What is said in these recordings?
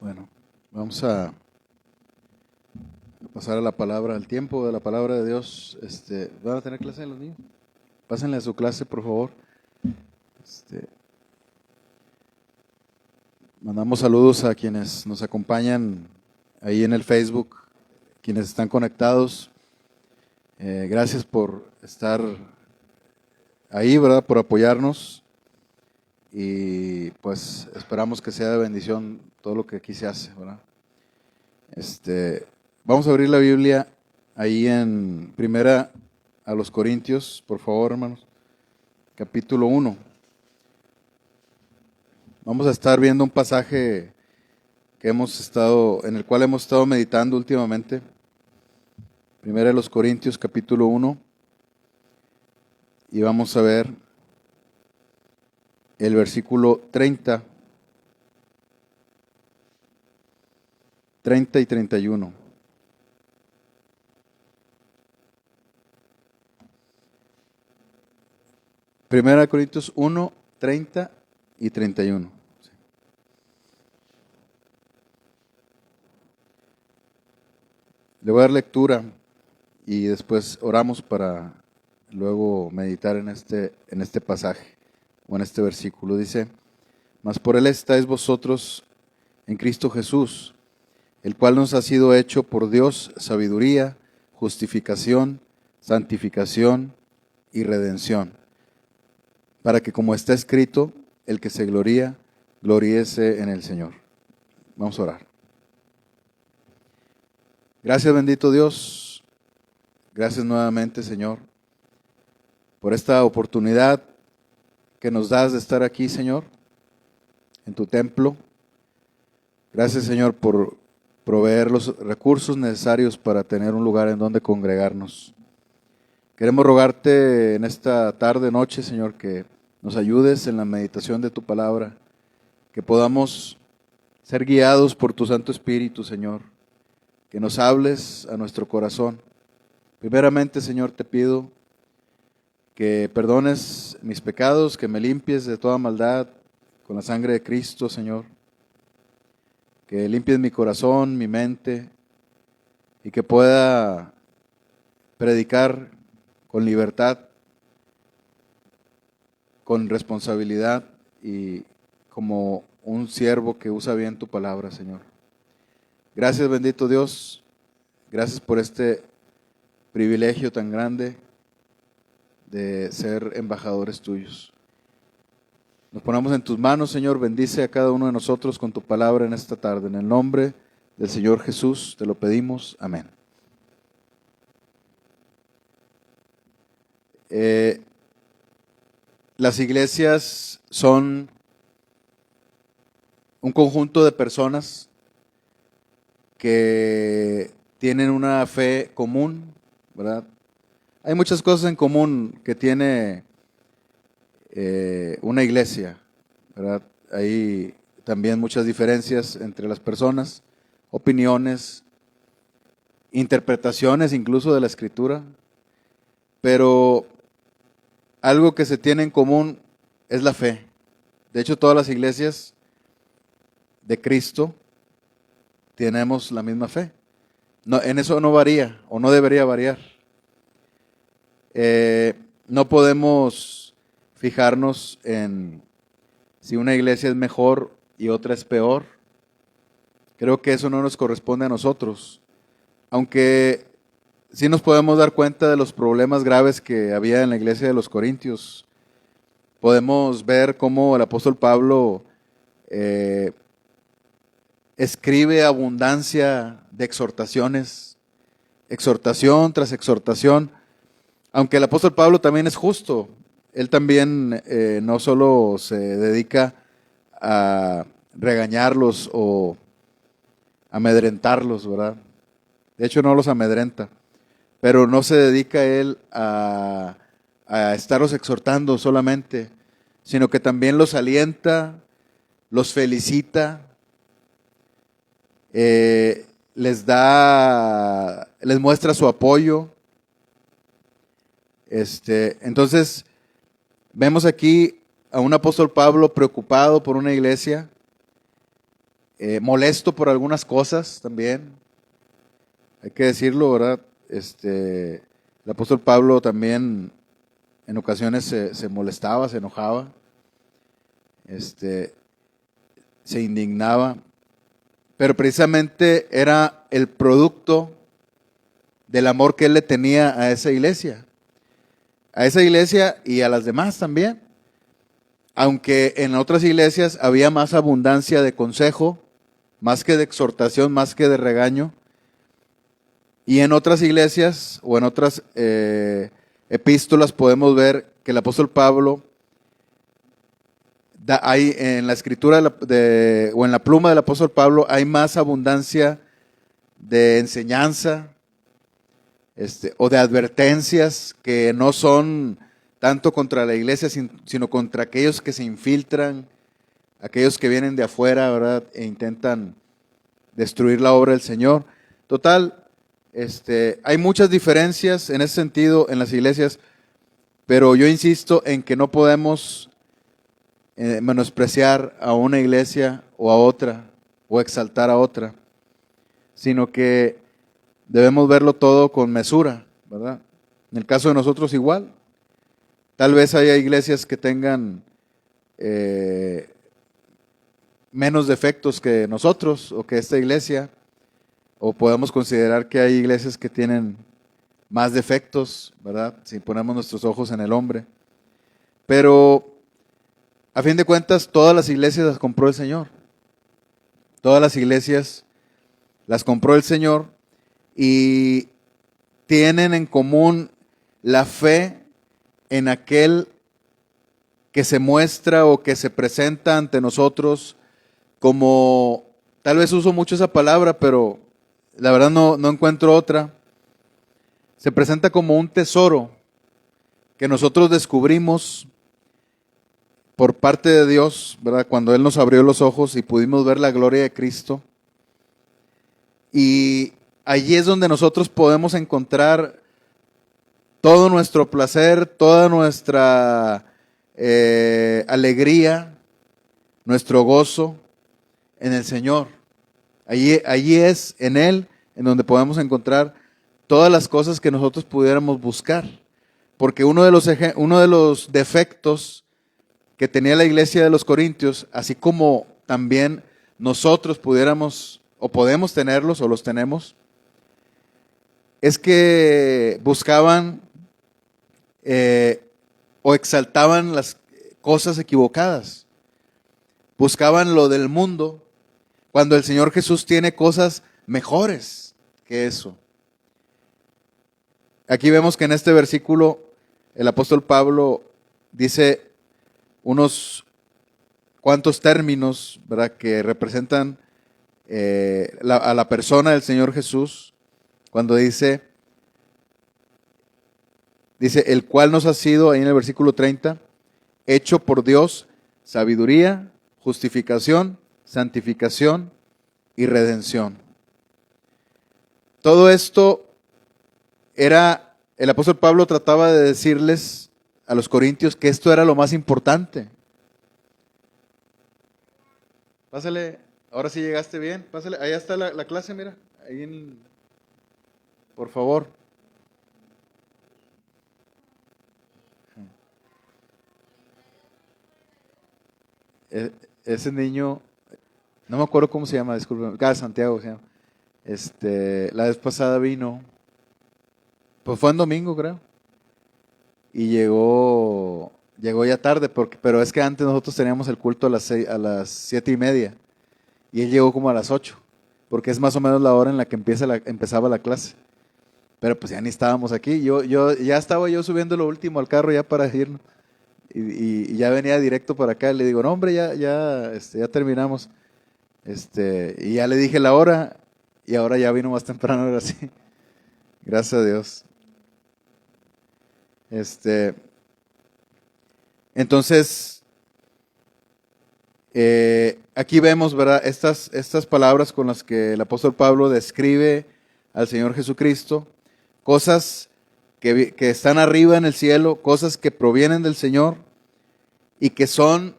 Bueno, vamos a pasar a la palabra, al tiempo de la palabra de Dios. ¿Van a tener clase los niños? Pásenle a su clase, por favor. Este, Mandamos saludos a quienes nos acompañan ahí en el Facebook, quienes están conectados. Gracias por estar ahí, ¿verdad? Por apoyarnos. Y pues esperamos que sea de bendición todo lo que aquí se hace, ¿verdad? Vamos a abrir la Biblia ahí en Primera a los Corintios, por favor, hermanos, capítulo 1. Vamos a estar viendo un pasaje en el cual hemos estado meditando últimamente. Primera a los Corintios, capítulo 1, y vamos a ver el versículo 30 y 31. Primera de Corintios 1, 30 y 31. Sí. Le voy a dar lectura y después oramos para luego meditar en este pasaje o en este versículo. Dice: mas por él estáis vosotros en Cristo Jesús, el cual nos ha sido hecho por Dios sabiduría, justificación, santificación y redención, para que, como está escrito, el que se gloría, gloríese en el Señor. Vamos a orar. Gracias, bendito Dios. Gracias nuevamente, Señor, por esta oportunidad que nos das de estar aquí, Señor, en tu templo. Gracias, Señor, por proveer los recursos necesarios para tener un lugar en donde congregarnos. Queremos rogarte en esta tarde, noche, Señor, que nos ayudes en la meditación de tu palabra, que podamos ser guiados por tu Santo Espíritu, Señor, que nos hables a nuestro corazón. Primeramente, Señor, te pido que perdones mis pecados, que me limpies de toda maldad con la sangre de Cristo, Señor, que limpies mi corazón, mi mente, y que pueda predicar con libertad, con responsabilidad y como un siervo que usa bien tu palabra, Señor. Gracias, bendito Dios. Gracias por este privilegio tan grande de ser embajadores tuyos. Nos ponemos en tus manos, Señor. Bendice a cada uno de nosotros con tu palabra en esta tarde. En el nombre del Señor Jesús te lo pedimos. Amén. Las iglesias son un conjunto de personas que tienen una fe común, ¿verdad? Hay muchas cosas en común que tiene una iglesia, ¿verdad? Hay también muchas diferencias entre las personas, opiniones, interpretaciones incluso de la Escritura, pero algo que se tiene en común es la fe. De hecho, todas las iglesias de Cristo tenemos la misma fe. No, en eso no varía o no debería variar. No podemos fijarnos en si una iglesia es mejor y otra es peor. Creo que eso no nos corresponde a nosotros. Aunque sí nos podemos dar cuenta de los problemas graves que había en la iglesia de los Corintios. Podemos ver cómo el apóstol Pablo escribe abundancia de exhortaciones, exhortación tras exhortación, aunque el apóstol Pablo también es justo. Él también no solo se dedica a regañarlos o amedrentarlos, ¿verdad? De hecho no los amedrenta, pero no se dedica él a estarlos exhortando solamente, sino que también los alienta, los felicita, les muestra su apoyo. Entonces, vemos aquí a un apóstol Pablo preocupado por una iglesia, molesto por algunas cosas también, hay que decirlo, ¿verdad? El apóstol Pablo también en ocasiones se molestaba, se enojaba, se indignaba, pero precisamente era el producto del amor que él le tenía a esa iglesia y a las demás también. Aunque en otras iglesias había más abundancia de consejo, más que de exhortación, más que de regaño, y en otras iglesias o en otras epístolas podemos ver que el apóstol Pablo hay en la escritura o en la pluma del apóstol Pablo hay más abundancia de enseñanza o de advertencias que no son tanto contra la iglesia, sino contra aquellos que se infiltran, aquellos que vienen de afuera, ¿verdad? E intentan destruir la obra del Señor. Total, hay muchas diferencias en ese sentido en las iglesias, pero yo insisto en que no podemos menospreciar a una iglesia o a otra, o exaltar a otra, sino que debemos verlo todo con mesura, ¿verdad? En el caso de nosotros igual. Tal vez haya iglesias que tengan menos defectos que nosotros o que esta iglesia, o podemos considerar que hay iglesias que tienen más defectos, ¿verdad? Si ponemos nuestros ojos en el hombre. Pero a fin de cuentas, todas las iglesias las compró el Señor. Todas las iglesias las compró el Señor y tienen en común la fe en aquel que se muestra o que se presenta ante nosotros como, tal vez uso mucho esa palabra, pero la verdad no encuentro otra. Se presenta como un tesoro que nosotros descubrimos por parte de Dios, ¿verdad? Cuando Él nos abrió los ojos y pudimos ver la gloria de Cristo. Y allí es donde nosotros podemos encontrar todo nuestro placer, toda nuestra alegría, nuestro gozo en el Señor. Allí es en Él en donde podemos encontrar todas las cosas que nosotros pudiéramos buscar. Porque uno de los defectos que tenía la iglesia de los Corintios, así como también nosotros pudiéramos o podemos tenerlos o los tenemos, es que buscaban o exaltaban las cosas equivocadas. Buscaban lo del mundo, cuando el Señor Jesús tiene cosas mejores que eso. Aquí vemos que en este versículo el apóstol Pablo dice unos cuantos términos, ¿verdad?, que representan a la persona del Señor Jesús, cuando dice, el cual nos ha sido, ahí en el versículo 30, hecho por Dios sabiduría, justificación, santificación y redención. Todo esto el apóstol Pablo trataba de decirles a los corintios que esto era lo más importante. Pásale, ahora sí llegaste bien, pásale, allá está la clase, mira, por favor. Ese niño, no me acuerdo cómo se llama, disculpen, Santiago se llama. La vez pasada vino, pues fue en domingo creo, y llegó ya tarde, pero es que antes nosotros teníamos el culto a las 7:30, y él llegó como a las 8, porque es más o menos la hora en la que empezaba la clase. Pero pues ya ni estábamos aquí, yo ya estaba yo subiendo lo último al carro ya para irnos, y ya venía directo para acá, y le digo, no hombre, ya terminamos, y ya le dije la hora, y ahora ya vino más temprano, ahora sí, gracias a Dios. Entonces, aquí vemos, ¿verdad?, estas palabras con las que el apóstol Pablo describe al Señor Jesucristo, cosas que están arriba en el cielo, cosas que provienen del Señor y que son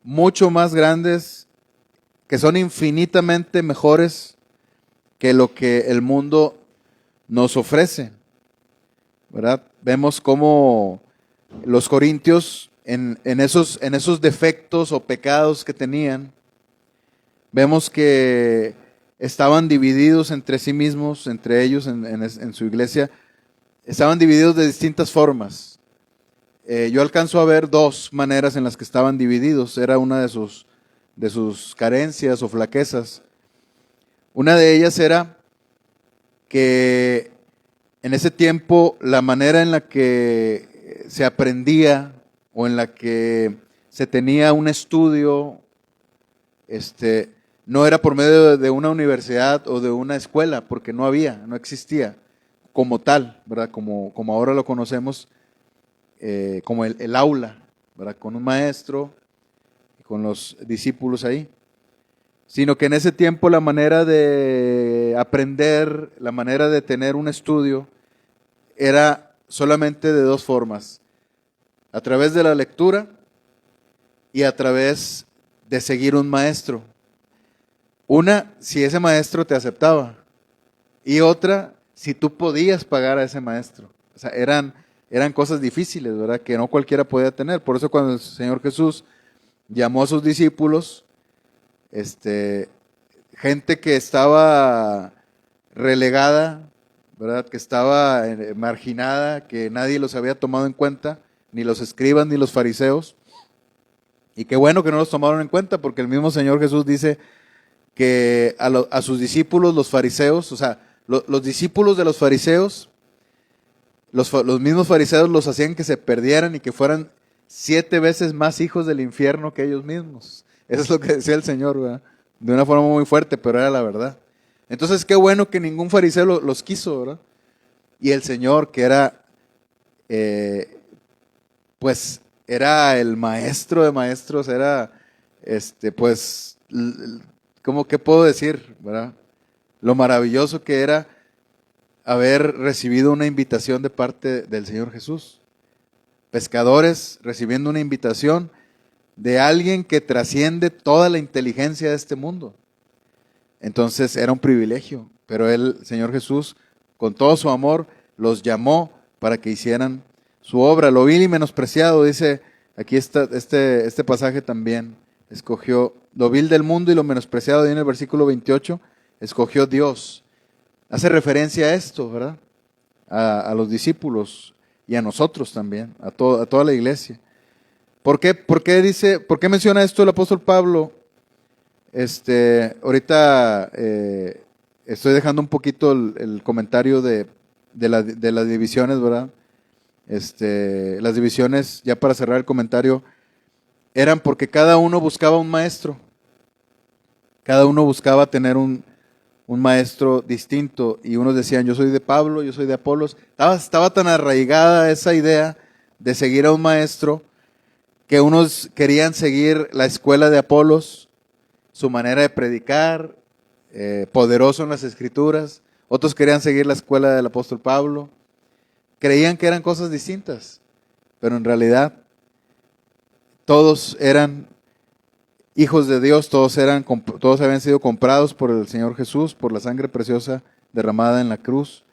mucho más grandes que son infinitamente mejores que lo que el mundo nos ofrece, ¿verdad? Vemos cómo los corintios en esos defectos o pecados que tenían, vemos que estaban divididos entre sí mismos, entre ellos en su iglesia, estaban divididos de distintas formas. Yo alcanzo a ver dos maneras en las que estaban divididos. Era una de sus carencias o flaquezas. Una de ellas era que en ese tiempo la manera en la que se aprendía o en la que se tenía un estudio, no era por medio de una universidad o de una escuela, porque no existía como tal, ¿verdad? Como ahora lo conocemos, como el aula, ¿verdad? Con un maestro y con los discípulos ahí. Sino que en ese tiempo la manera de aprender, la manera de tener un estudio, era solamente de dos formas: a través de la lectura y a través de seguir un maestro. Una, si ese maestro te aceptaba, y otra, si tú podías pagar a ese maestro. O sea, eran cosas difíciles, ¿verdad? Que no cualquiera podía tener. Por eso cuando el Señor Jesús llamó a sus discípulos, gente que estaba relegada, ¿verdad? Que estaba marginada, que nadie los había tomado en cuenta, ni los escribas ni los fariseos. Y qué bueno que no los tomaron en cuenta, porque el mismo Señor Jesús dice que a sus discípulos, los fariseos, o sea, los discípulos de los fariseos, los mismos fariseos los hacían que se perdieran y que fueran 7 veces más hijos del infierno que ellos mismos. Eso es lo que decía el Señor, ¿verdad? De una forma muy fuerte, pero era la verdad. Entonces, qué bueno que ningún fariseo los quiso, ¿verdad? Y el Señor, que era, pues, era el maestro de maestros, era, pues, ¿cómo qué puedo decir, verdad? Lo maravilloso que era haber recibido una invitación de parte del Señor Jesús. Pescadores recibiendo una invitación de alguien que trasciende toda la inteligencia de este mundo. Entonces era un privilegio, pero el Señor Jesús, con todo su amor, los llamó para que hicieran su obra. Lo vil y menospreciado, dice aquí está este pasaje también, escogió lo vil del mundo y lo menospreciado, en el versículo 28, escogió Dios. Hace referencia a esto, ¿verdad? A los discípulos y a nosotros también, a toda la iglesia. ¿Por qué menciona esto el apóstol Pablo? Ahorita estoy dejando un poquito el comentario de las divisiones, ¿verdad? Las divisiones, ya para cerrar el comentario, eran porque cada uno buscaba un maestro. Cada uno buscaba tener un maestro distinto, y unos decían, yo soy de Pablo, yo soy de Apolos. Estaba tan arraigada esa idea de seguir a un maestro, que unos querían seguir la escuela de Apolos, su manera de predicar, poderoso en las escrituras. Otros querían seguir la escuela del apóstol Pablo. Creían que eran cosas distintas, pero en realidad todos eran hijos de Dios, todos habían sido comprados por el Señor Jesús, por la sangre preciosa derramada en la cruz.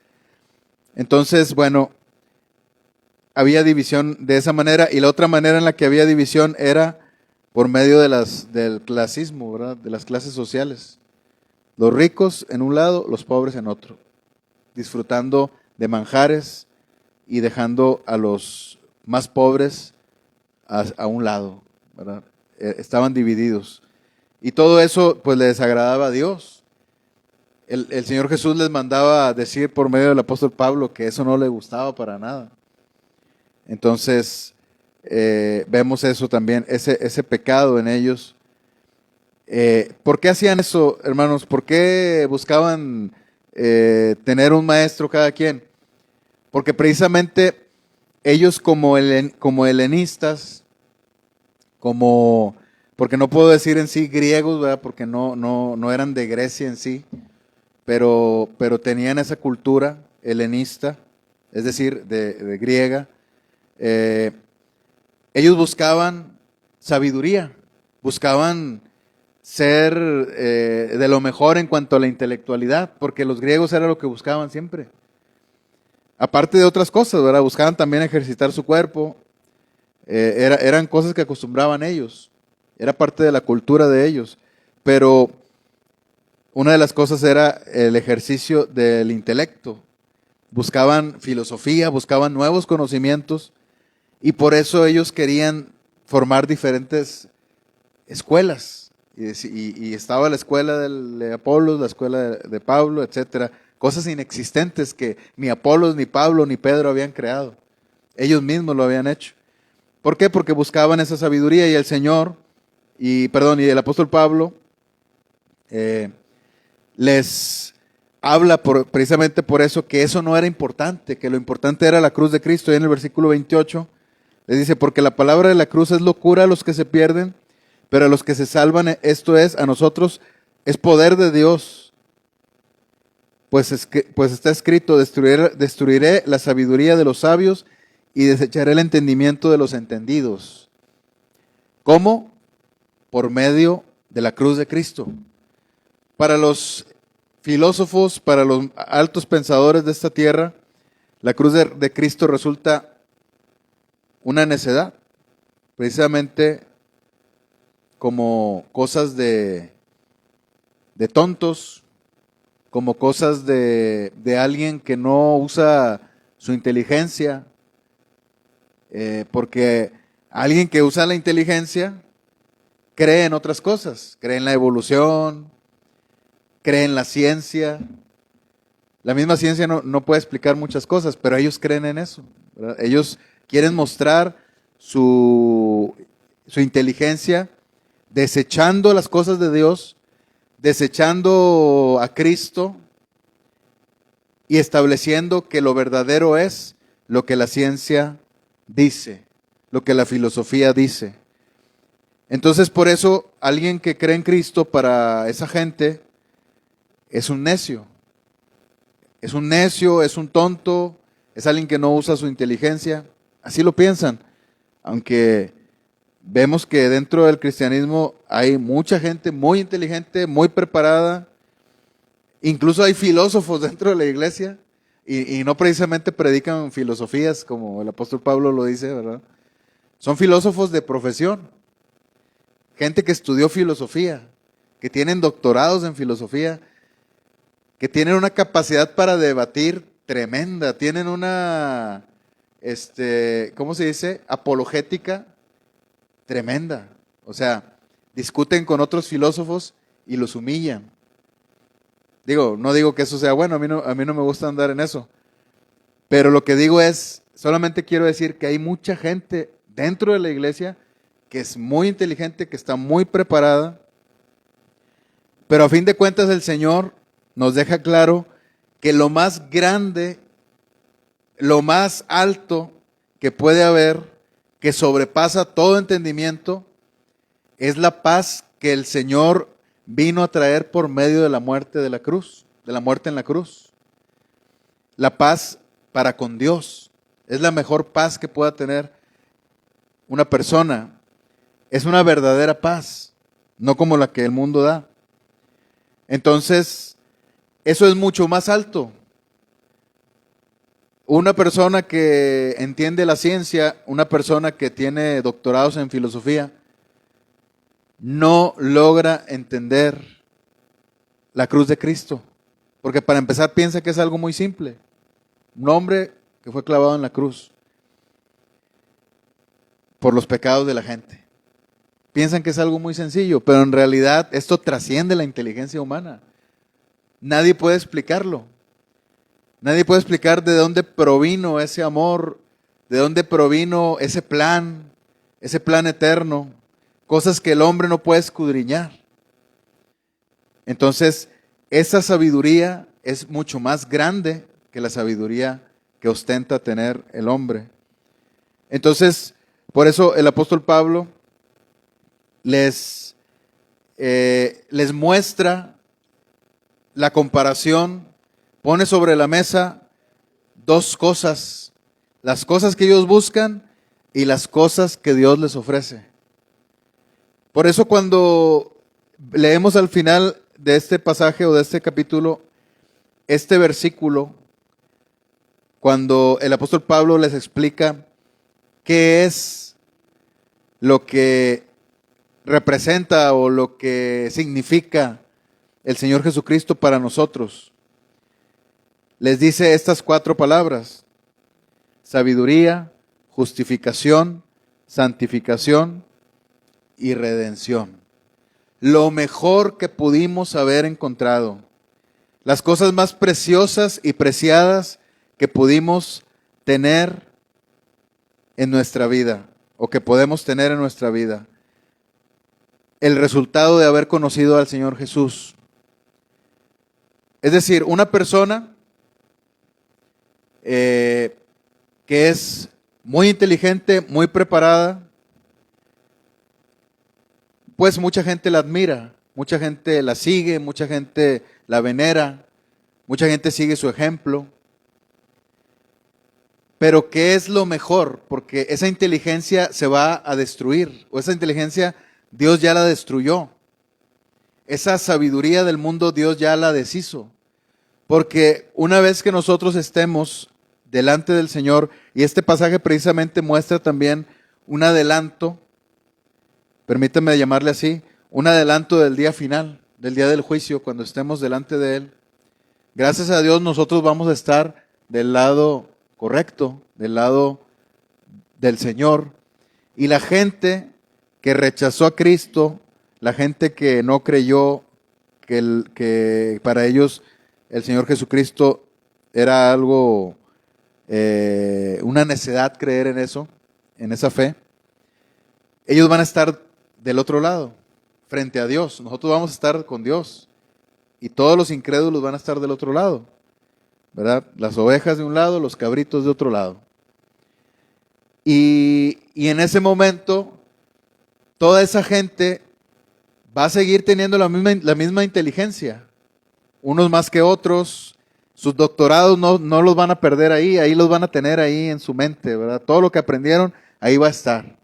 Entonces, bueno, había división de esa manera, y la otra manera en la que había división era por medio del clasismo, ¿verdad? De las clases sociales. Los ricos en un lado, los pobres en otro, disfrutando de manjares y dejando a los más pobres a un lado, ¿verdad? Estaban divididos. Y todo eso pues le desagradaba a Dios. El Señor Jesús les mandaba a decir por medio del apóstol Pablo que eso no le gustaba para nada. Entonces, vemos eso también, ese pecado en ellos. ¿Por qué hacían eso, hermanos? ¿Por qué buscaban tener un maestro cada quien? Porque precisamente ellos como helenistas, porque no puedo decir en sí griegos, ¿verdad? Porque no eran de Grecia en sí, pero tenían esa cultura helenista, es decir, de griega. Ellos buscaban sabiduría, buscaban ser de lo mejor en cuanto a la intelectualidad, porque los griegos era lo que buscaban siempre. Aparte de otras cosas, ¿verdad? Buscaban también ejercitar su cuerpo, eran cosas que acostumbraban ellos, era parte de la cultura de ellos, pero una de las cosas era el ejercicio del intelecto. Buscaban filosofía, buscaban nuevos conocimientos y por eso ellos querían formar diferentes escuelas. Y estaba la escuela de Apolos, la escuela de Pablo, etcétera. Cosas inexistentes que ni Apolos, ni Pablo, ni Pedro habían creado. Ellos mismos lo habían hecho. ¿Por qué? Porque buscaban esa sabiduría y el Señor, y el apóstol Pablo les habla precisamente por eso, que eso no era importante, que lo importante era la cruz de Cristo. Y en el versículo 28 les dice, porque la palabra de la cruz es locura a los que se pierden, pero a los que se salvan, esto es, a nosotros, es poder de Dios. Pues está escrito, destruiré la sabiduría de los sabios y desecharé el entendimiento de los entendidos. ¿Cómo? Por medio de la cruz de Cristo. Para los filósofos, para los altos pensadores de esta tierra, la cruz de Cristo resulta una necedad, precisamente como cosas de tontos, como cosas de alguien que no usa su inteligencia, porque alguien que usa la inteligencia cree en otras cosas, cree en la evolución, cree en la ciencia. La misma ciencia no puede explicar muchas cosas, pero ellos creen en eso, ¿verdad? Ellos quieren mostrar su inteligencia desechando las cosas de Dios, desechando a Cristo y estableciendo que lo verdadero es lo que la ciencia dice, lo que la filosofía dice. Entonces, por eso, alguien que cree en Cristo, para esa gente, es un necio. Es un necio, es un tonto, es alguien que no usa su inteligencia. Así lo piensan. Aunque vemos que dentro del cristianismo hay mucha gente muy inteligente, muy preparada. Incluso hay filósofos dentro de la iglesia y no precisamente predican filosofías como el apóstol Pablo lo dice, ¿verdad? Son filósofos de profesión. Gente que estudió filosofía, que tienen doctorados en filosofía, que tienen una capacidad para debatir tremenda, tienen una, ¿cómo se dice? Apologética tremenda. O sea, discuten con otros filósofos y los humillan. No digo que eso sea bueno, a mí no me gusta andar en eso. Pero lo que digo es, solamente quiero decir que hay mucha gente dentro de la iglesia que es muy inteligente, que está muy preparada, pero a fin de cuentas el Señor nos deja claro que lo más grande, lo más alto que puede haber, que sobrepasa todo entendimiento, es la paz que el Señor vino a traer por medio de la muerte de la cruz, de la muerte en la cruz. La paz para con Dios es la mejor paz que pueda tener una persona. Es una verdadera paz, no como la que el mundo da. Entonces, eso es mucho más alto. Una persona que entiende la ciencia, una persona que tiene doctorados en filosofía, no logra entender la cruz de Cristo. Porque para empezar piensa que es algo muy simple. Un hombre que fue clavado en la cruz por los pecados de la gente. Piensan que es algo muy sencillo, pero en realidad esto trasciende la inteligencia humana. Nadie puede explicarlo. Nadie puede explicar de dónde provino ese amor, de dónde provino ese plan eterno, cosas que el hombre no puede escudriñar. Entonces, esa sabiduría es mucho más grande que la sabiduría que ostenta tener el hombre. Entonces, por eso el apóstol Pablo les muestra la comparación, pone sobre la mesa dos cosas, las cosas que ellos buscan y las cosas que Dios les ofrece. Por eso cuando leemos al final de este pasaje o de este capítulo, este versículo, cuando el apóstol Pablo les explica qué es lo que representa o lo que significa el Señor Jesucristo para nosotros. Les dice estas 4 palabras: sabiduría, justificación, santificación y redención. Lo mejor que pudimos haber encontrado, las cosas más preciosas y preciadas que pudimos tener en nuestra vida o que podemos tener en nuestra vida. El resultado de haber conocido al Señor Jesús. Es decir, una persona que es muy inteligente, muy preparada, pues mucha gente la admira, mucha gente la sigue, mucha gente la venera, mucha gente sigue su ejemplo. Pero ¿qué es lo mejor? Porque esa inteligencia se va a destruir, o esa inteligencia Dios ya la destruyó. Esa sabiduría del mundo Dios ya la deshizo. Porque una vez que nosotros estemos delante del Señor, y este pasaje precisamente muestra también un adelanto, permítame llamarle así, un adelanto del día final, del día del juicio, cuando estemos delante de Él. Gracias a Dios nosotros vamos a estar del lado correcto, del lado del Señor. Y la gente que rechazó a Cristo, la gente que no creyó que para ellos el Señor Jesucristo era algo, una necedad creer en eso, en esa fe, ellos van a estar del otro lado, frente a Dios. Nosotros vamos a estar con Dios y todos los incrédulos van a estar del otro lado, ¿verdad? Las ovejas de un lado, los cabritos de otro lado. Y en ese momento, toda esa gente va a seguir teniendo la misma inteligencia, unos más que otros. Sus doctorados no los van a perder ahí los van a tener ahí en su mente, ¿verdad? Todo lo que aprendieron, ahí va a estar.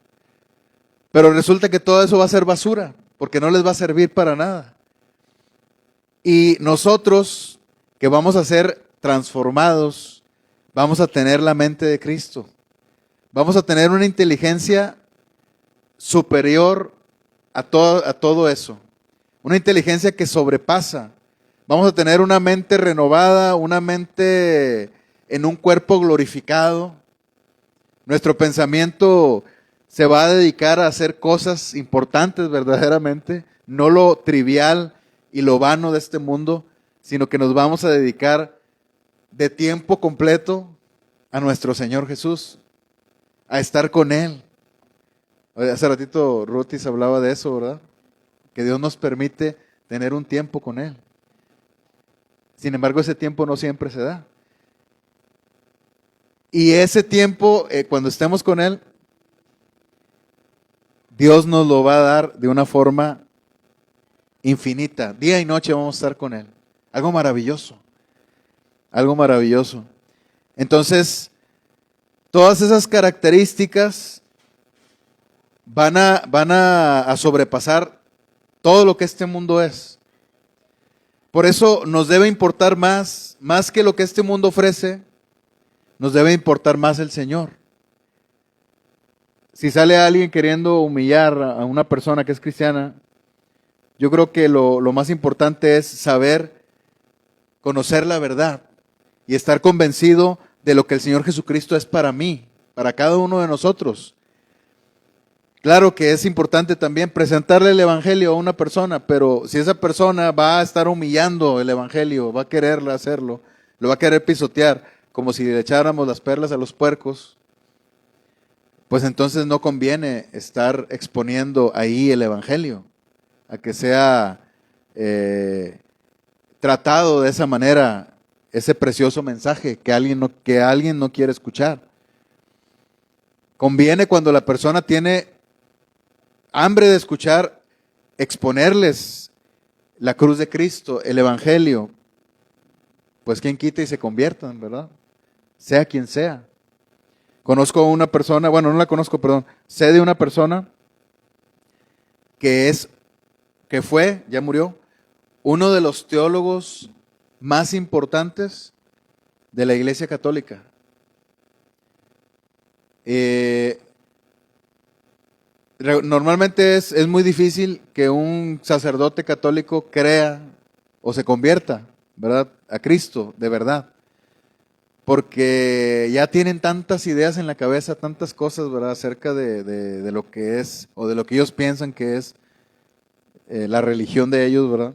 Pero resulta que todo eso va a ser basura, porque no les va a servir para nada. Y nosotros, que vamos a ser transformados, vamos a tener la mente de Cristo. Vamos a tener una inteligencia superior a todo eso. Una inteligencia que sobrepasa. Vamos a tener una mente renovada, una mente en un cuerpo glorificado. Nuestro pensamiento se va a dedicar a hacer cosas importantes verdaderamente, no lo trivial y lo vano de este mundo, sino que nos vamos a dedicar de tiempo completo a nuestro Señor Jesús, a estar con Él. Hace ratito Rutis hablaba de eso, ¿verdad? Que Dios nos permite tener un tiempo con Él. Sin embargo, ese tiempo no siempre se da. Y ese tiempo, cuando estemos con Él, Dios nos lo va a dar de una forma infinita. Día y noche vamos a estar con Él. Algo maravilloso. Algo maravilloso. Entonces, todas esas características van a sobrepasar todo lo que este mundo es. Por eso nos debe importar más que lo que este mundo ofrece, nos debe importar más el Señor. Si sale alguien queriendo humillar a una persona que es cristiana, yo creo que lo más importante es saber, conocer la verdad y estar convencido de lo que el Señor Jesucristo es para mí, para cada uno de nosotros. Claro que es importante también presentarle el Evangelio a una persona, pero si esa persona va a estar humillando el Evangelio, va a querer hacerlo, lo va a querer pisotear, como si le echáramos las perlas a los puercos, pues entonces no conviene estar exponiendo ahí el Evangelio, a que sea tratado de esa manera ese precioso mensaje que alguien no quiere escuchar. Conviene cuando la persona tiene hambre de escuchar, exponerles la cruz de Cristo, el Evangelio, pues quien quita y se conviertan, ¿verdad? Sea quien sea. Conozco a una persona, bueno, no la conozco, perdón, sé de una persona que es que fue, ya murió, uno de los teólogos más importantes de la Iglesia Católica. Normalmente es muy difícil que un sacerdote católico crea o se convierta, ¿verdad?, a Cristo de verdad, porque ya tienen tantas ideas en la cabeza, tantas cosas, ¿verdad?, acerca de lo que es o de lo que ellos piensan que es la religión de ellos, ¿verdad?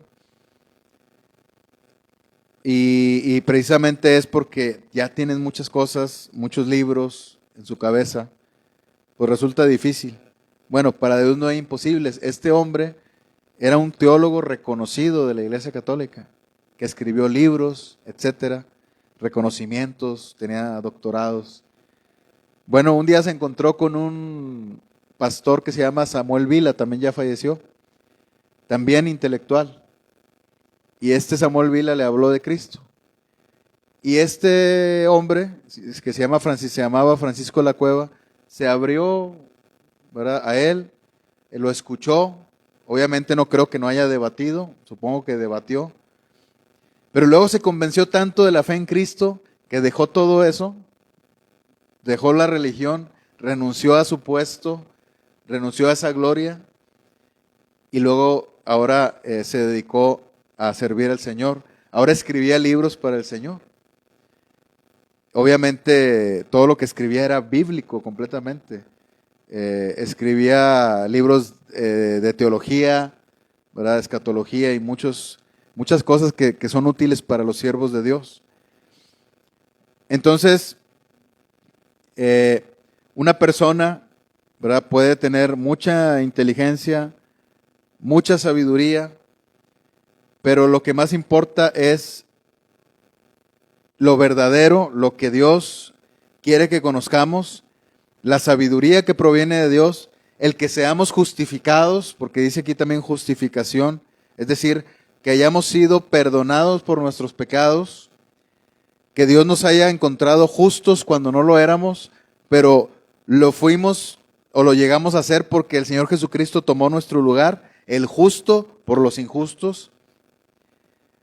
Y precisamente es porque ya tienen muchas cosas, muchos libros en su cabeza, pues resulta difícil. Bueno, para Dios no hay imposibles. Este hombre era un teólogo reconocido de la Iglesia Católica, que escribió libros, etcétera, reconocimientos, tenía doctorados. Bueno, un día se encontró con un pastor que se llama Samuel Vila, también ya falleció, también intelectual. Y este Samuel Vila le habló de Cristo. Y este hombre, que se llamaba Francisco La Cueva, se abrió, ¿verdad?, a él lo escuchó. Obviamente no creo que no haya debatido, supongo que debatió. Pero luego se convenció tanto de la fe en Cristo que dejó todo eso, dejó la religión, renunció a su puesto, renunció a esa gloria y luego ahora se dedicó a servir al Señor. Ahora escribía libros para el Señor. Obviamente todo lo que escribía era bíblico completamente. Escribía libros de teología, ¿verdad?, escatología y muchas cosas que son útiles para los siervos de Dios. Entonces, una persona, ¿verdad?, puede tener mucha inteligencia, mucha sabiduría, pero lo que más importa es lo verdadero, lo que Dios quiere que conozcamos, la sabiduría que proviene de Dios, el que seamos justificados, porque dice aquí también justificación, es decir, que hayamos sido perdonados por nuestros pecados, que Dios nos haya encontrado justos cuando no lo éramos, pero lo fuimos o lo llegamos a ser porque el Señor Jesucristo tomó nuestro lugar, el justo por los injustos.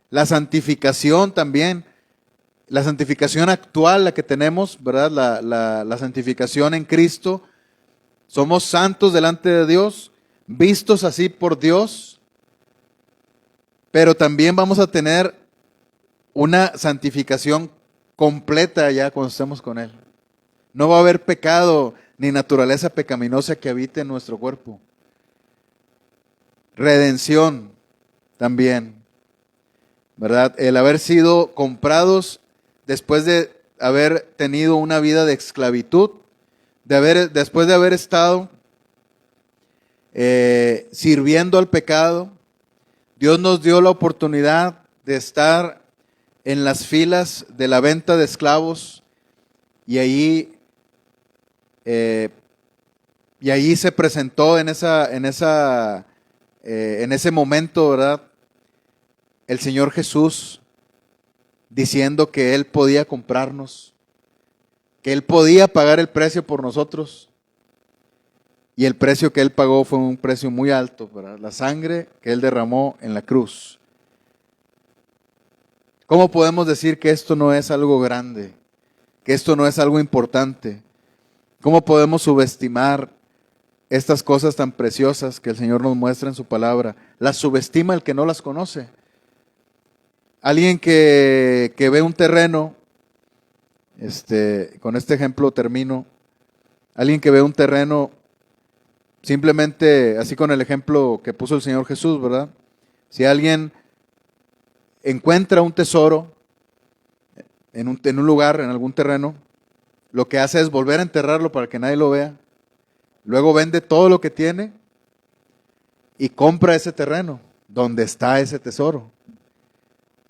La santificación también, la santificación actual, la que tenemos, ¿verdad? La santificación en Cristo. Somos santos delante de Dios, vistos así por Dios, pero también vamos a tener una santificación completa ya cuando estemos con Él. No va a haber pecado ni naturaleza pecaminosa que habite en nuestro cuerpo. Redención también, ¿verdad? El haber sido comprados después de haber tenido una vida de esclavitud, después de haber estado sirviendo al pecado. Dios nos dio la oportunidad de estar en las filas de la venta de esclavos y ahí se presentó en ese momento, ¿verdad?, el Señor Jesús diciendo que Él podía comprarnos, que Él podía pagar el precio por nosotros. Y el precio que Él pagó fue un precio muy alto, ¿verdad? La sangre que Él derramó en la cruz. ¿Cómo podemos decir que esto no es algo grande? Que esto no es algo importante. ¿Cómo podemos subestimar estas cosas tan preciosas que el Señor nos muestra en su palabra? Las subestima el que no las conoce. Alguien que ve un terreno, con este ejemplo termino, alguien que ve un terreno, simplemente así con el ejemplo que puso el Señor Jesús, ¿verdad? Si alguien encuentra un tesoro en un lugar, en algún terreno, lo que hace es volver a enterrarlo para que nadie lo vea. Luego vende todo lo que tiene y compra ese terreno donde está ese tesoro,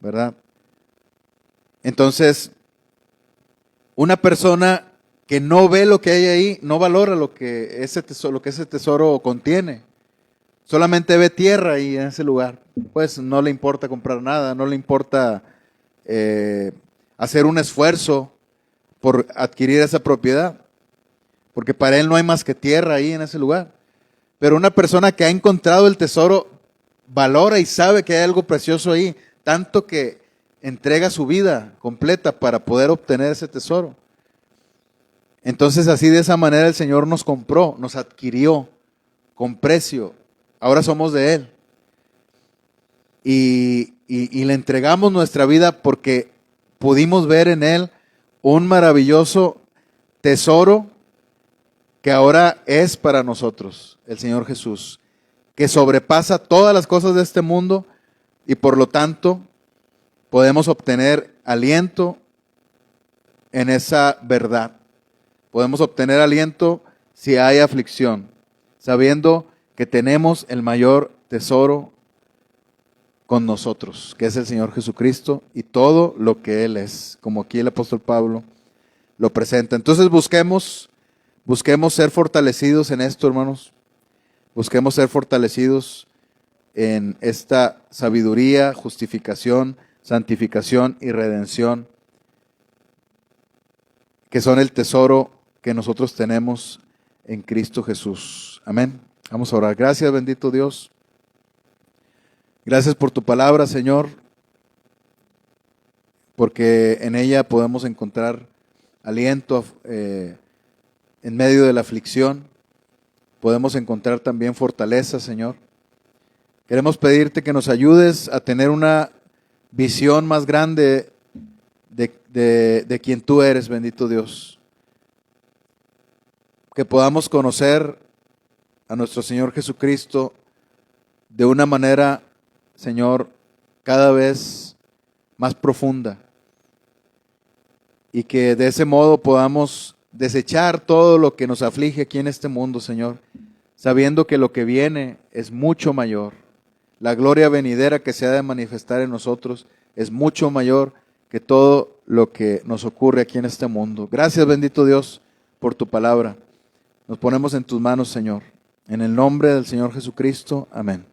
¿verdad? Entonces, una persona que no ve lo que hay ahí, no valora lo que ese tesoro contiene. Solamente ve tierra ahí en ese lugar. Pues no le importa comprar nada, no le importa hacer un esfuerzo por adquirir esa propiedad, porque para él no hay más que tierra ahí en ese lugar. Pero una persona que ha encontrado el tesoro valora y sabe que hay algo precioso ahí, tanto que entrega su vida completa para poder obtener ese tesoro. Entonces así de esa manera el Señor nos compró, nos adquirió con precio. Ahora somos de Él. Y le entregamos nuestra vida porque pudimos ver en Él un maravilloso tesoro que ahora es para nosotros, el Señor Jesús, que sobrepasa todas las cosas de este mundo y por lo tanto podemos obtener aliento en esa verdad. Podemos obtener aliento si hay aflicción, sabiendo que tenemos el mayor tesoro con nosotros, que es el Señor Jesucristo y todo lo que Él es, como aquí el apóstol Pablo lo presenta. Entonces busquemos ser fortalecidos en esto, hermanos. Busquemos ser fortalecidos en esta sabiduría, justificación, santificación y redención, que son el tesoro que nosotros tenemos en Cristo Jesús. Amén. Vamos a orar. Gracias, bendito Dios. Gracias por tu palabra, Señor, porque en ella podemos encontrar aliento en medio de la aflicción. Podemos encontrar también fortaleza, Señor. Queremos pedirte que nos ayudes a tener una visión más grande de quien tú eres, bendito Dios. Que podamos conocer a nuestro Señor Jesucristo de una manera, Señor, cada vez más profunda. Y que de ese modo podamos desechar todo lo que nos aflige aquí en este mundo, Señor, sabiendo que lo que viene es mucho mayor. La gloria venidera que se ha de manifestar en nosotros es mucho mayor que todo lo que nos ocurre aquí en este mundo. Gracias, bendito Dios, por tu palabra. Nos ponemos en tus manos, Señor. En el nombre del Señor Jesucristo. Amén.